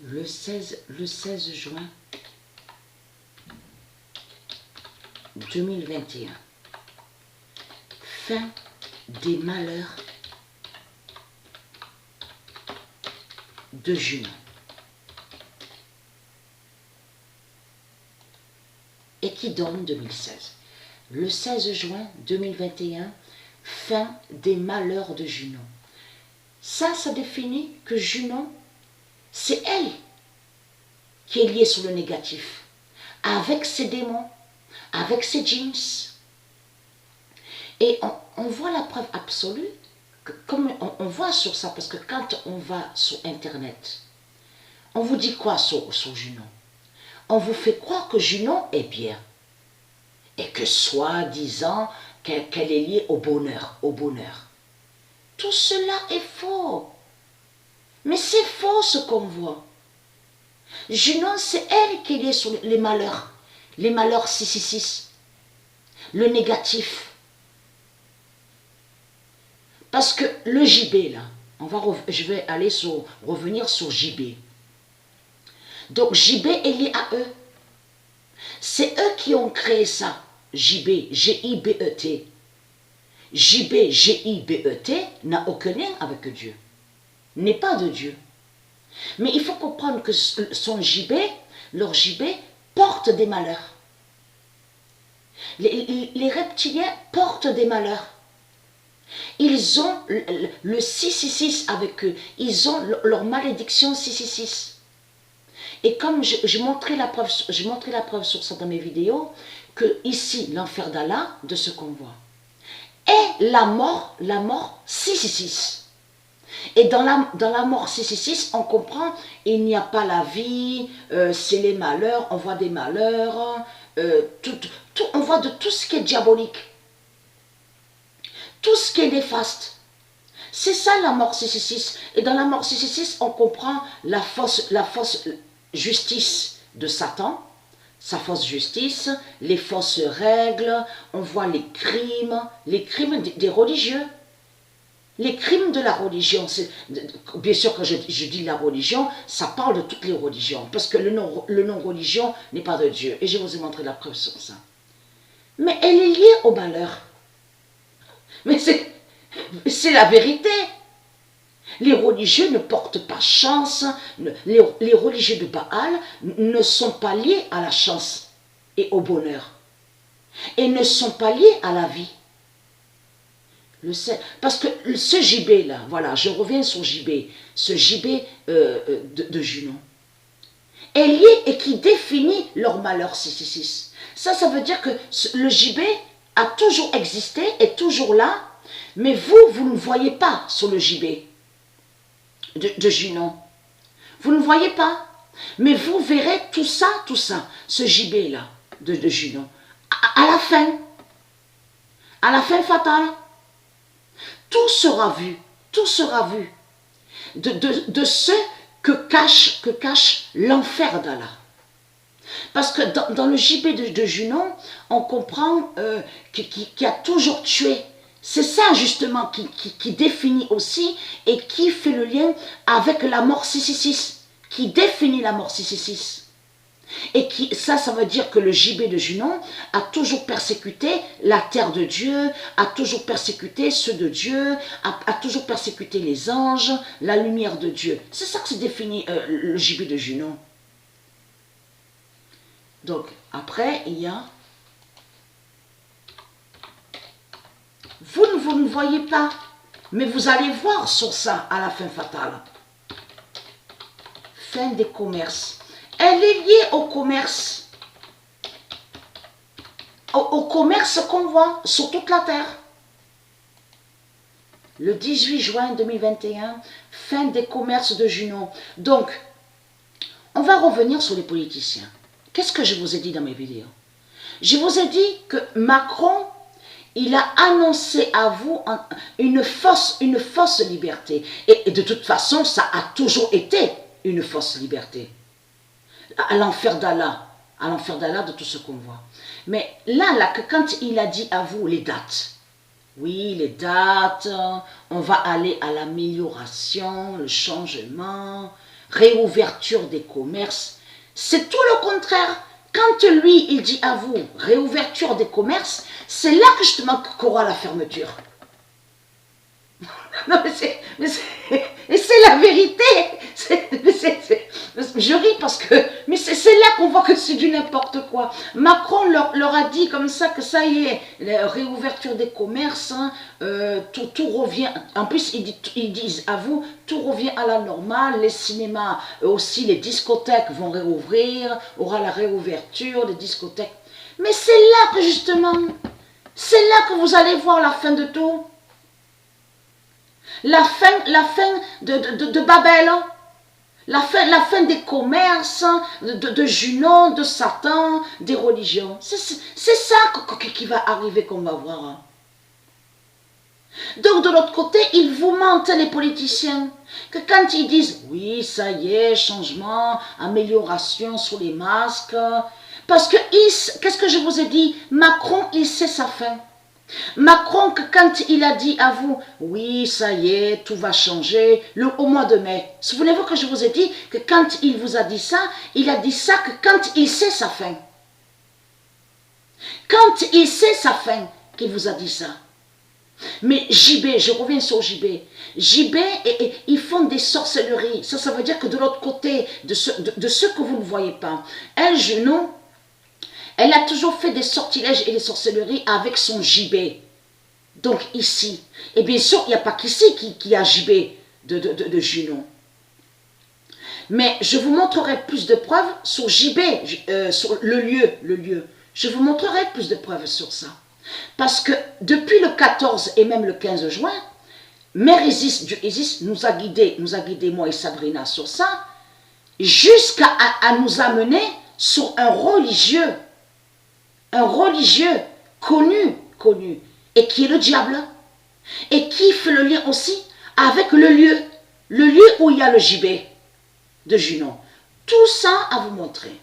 le 16 juin 2021. Fin des malheurs de Junon. Et qui donne 2016. Le 16 juin 2021, fin des malheurs de Junon. Ça définit que Junon, c'est elle qui est liée sur le négatif, avec ses démons, avec ses jeans. Et on voit la preuve absolue, comme on voit sur ça, parce que quand on va sur Internet, on vous dit quoi sur Junon? On vous fait croire que Junon est bien. Et que soi-disant qu'elle est liée au bonheur, Tout cela est faux. Mais c'est faux ce qu'on voit. Junon, c'est elle qui est liée sur les malheurs 666, le négatif. Parce que le JB, là, je vais revenir sur JB. Donc JB est lié à eux. C'est eux qui ont créé ça. JB, G-I-B-E-T. JB, G-I-B-E-T n'a aucun lien avec Dieu. N'est pas de Dieu. Mais il faut comprendre que son JB, leur JB, porte des malheurs. Les reptiliens portent des malheurs. Ils ont le 666 avec eux. Ils ont leur malédiction 666. Et comme je montrais la preuve sur ça dans mes vidéos, que ici, l'enfer d'Allah, de ce qu'on voit, est la mort 666. Et dans la mort 666, on comprend, il n'y a pas la vie, c'est les malheurs, on voit des malheurs, on voit de tout ce qui est diabolique. Tout ce qui est néfaste. C'est ça la mort 666. Et dans la mort 666, on comprend la fausse justice de Satan, sa fausse justice, les fausses règles, on voit les crimes des religieux. Les crimes de la religion, bien sûr quand je dis la religion, ça parle de toutes les religions, parce que le non-religion n'est pas de Dieu. Et je vous ai montré la preuve sur ça. Mais elle est liée au malheur. Mais c'est la vérité. Les religieux ne portent pas chance, les religieux de Baal ne sont pas liés à la chance et au bonheur. Et ne sont pas liés à la vie. Parce que ce JB là, voilà, je reviens sur JB, ce JB de Junon, est lié et qui définit leur malheur 666. Ça veut dire que le JB a toujours existé, est toujours là, mais vous ne voyez pas sur le JB de Junon. Vous ne voyez pas. Mais vous verrez tout ça, ce JB là, de Junon, à la fin fatale. Tout sera vu de ce que cache l'enfer d'Allah. Parce que dans le JB de Junon, on comprend qu'il a toujours tué. C'est ça justement qui définit aussi et qui fait le lien avec la mort 666, qui définit la mort 666. Et ça veut dire que le JB de Junon a toujours persécuté la terre de Dieu, a toujours persécuté ceux de Dieu, a toujours persécuté les anges, la lumière de Dieu. C'est ça que se définit le JB de Junon. Donc, après, il y a... Vous ne voyez pas, mais vous allez voir sur ça à la fin fatale. Fin des commerces. Elle est liée au commerce. Au commerce qu'on voit sur toute la terre. Le 18 juin 2021, fin des commerces de Junon. Donc, on va revenir sur les politiciens. Qu'est-ce que je vous ai dit dans mes vidéos? Je vous ai dit que Macron, il a annoncé à vous une fausse liberté. Et de toute façon, ça a toujours été une fausse liberté. À l'enfer d'Allah de tout ce qu'on voit. Mais là, quand il a dit à vous les dates, oui, les dates, on va aller à l'amélioration, le changement, réouverture des commerces. C'est tout le contraire. Quand lui, il dit à vous, réouverture des commerces, c'est là que justement qu'aura la fermeture. Non, et c'est la vérité. Je ris parce que, mais c'est là qu'on voit que c'est du n'importe quoi. Macron leur a dit comme ça que ça y est, la réouverture des commerces, hein, tout revient. En plus, ils disent à vous, tout revient à la normale. Les cinémas, aussi les discothèques vont réouvrir, aura la réouverture des discothèques. Mais c'est là que justement, c'est là que vous allez voir la fin de tout. La fin de Babel, la fin des commerces, de Junon, de Satan, des religions. C'est ça qui va arriver qu'on va voir. Donc de l'autre côté, ils vous mentent les politiciens. Que quand ils disent, oui, ça y est, changement, amélioration sur les masques. Parce que, qu'est-ce que je vous ai dit? Macron, il sait sa fin. Macron, quand il a dit à vous, oui, ça y est, tout va changer, au mois de mai. Souvenez-vous que je vous ai dit que quand il vous a dit ça, il a dit ça que quand il sait sa fin. Quand il sait sa fin, qu'il vous a dit ça. Mais JB, je reviens sur JB. JB, ils font des sorcelleries. Ça veut dire que de l'autre côté, de ceux que vous ne voyez pas, elle, Junon, elle a toujours fait des sortilèges et des sorcelleries avec son JB. Donc ici. Et bien sûr, il n'y a pas qu'ici qui a JB de Junon. Mais je vous montrerai plus de preuves sur JB, sur le lieu. Je vous montrerai plus de preuves sur ça. Parce que depuis le 14 et même le 15 juin, Mère Isis, Dieu Isis, nous a guidés, moi et Sabrina, sur ça, jusqu'à nous amener sur un religieux connu, et qui est le diable, et qui fait le lien aussi avec le lieu où il y a le gibet de Junon. Tout ça à vous montrer.